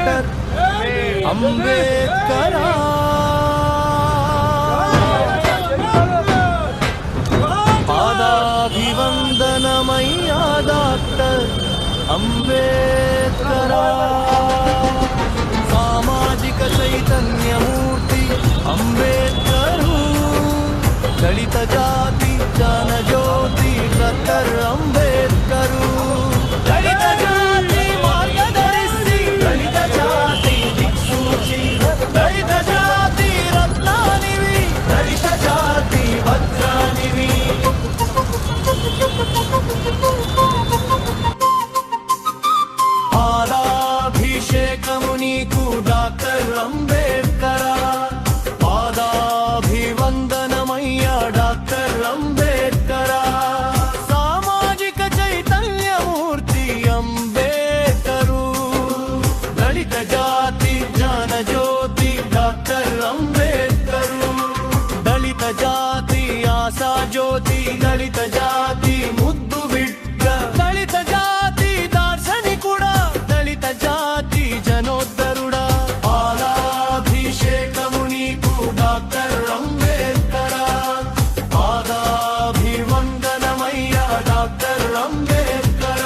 Doctor Ambedkar. ಪಾದಾಭಿವಂದನಮಯ್ಯ doctor Ambedkar. ಸಾಮಾಜಿಕ ಚೈತನ್ಯ ಮೂರ್ತಿ ಅಂಬೇಡ್ಕರು. ದಲಿತ ಜಾತಿ ಜನಜ್ಯೋತಿ doctor Ambedkar. ದಲಿತ ಜಾತಿ ಮಾರ್ಗದರ್ಶಿ, ದಲಿತ ಜಾತಿ ದಿಕ್ಸೂಚಿ, ದಲಿತ ಜಾತಿ ರತ್ನಾನಿವಿ, ದಲಿತ ಜಾತಿ ಭದ್ರಾನಿವಿ. పాదాభిషేకము నీకు డాక్టర్ అంబేడ్కర. పాదాభివందనమయ్య డాక్టర్ అంబేడ్కర. సామాజిక చైతన్యమూర్తి అంబేడ్కరు. దళిత జాతి జ్ఞానజ్యోతి డాక్టర్ అంబేడ్కరు. దళిత జాతి ఆశా జ్యోతి, దళిత జాతి ముద్దు బిడ్డ, దళిత జాతి దార్శనికుడా, దళిత జాతి జనోద్ధరుడా. పాదాభిషేకము నీకు డాక్టర్ అంబేడ్కర. పాదాభివందనమయ్య డాక్టర్ అంబేడ్కర.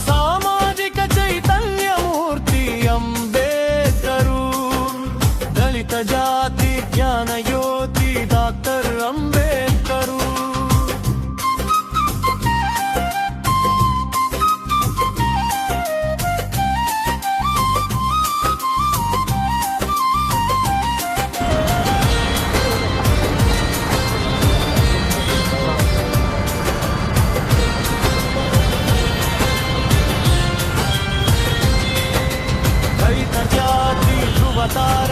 సామాజిక చైతన్యమూర్తి అంబేడ్కరు. దళిత జాతి జ్ఞానజ్యోతి డాక్టర్ అంబేడ్కరు. దళిత జాతి ధృవతార,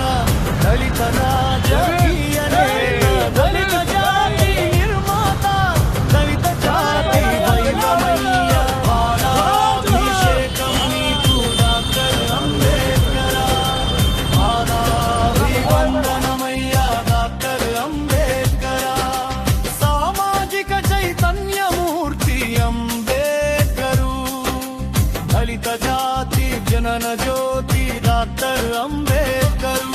దళిత రాజకీయ నేత, దళిత జాతి నిర్మాత, దళిత జాతి దైవమయ్య. పాదాభిషేకం నీకు డాక్టర్ అంబేడ్కర. పాదాభివందనమయ్య డాక్టర్ అంబేడ్కర. సామాజిక చైతన్యమూర్తి అంబేడ్కరు. దళిత జాతి జనన జ్యోతి డాక్టర్ అంబేడ్కరు.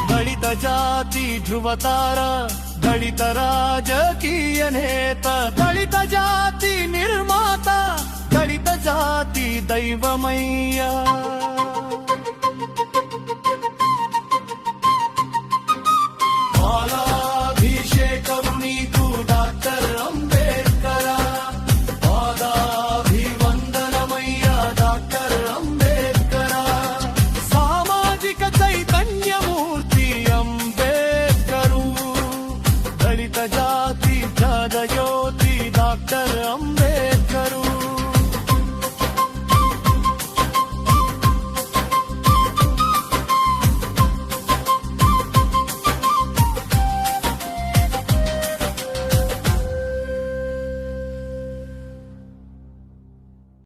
దళిత జాతి ధృవతార, దళిత రాజకీయ నేత, దళిత జాతి నిర్మాత, దళిత జాతి దైవమయ్య.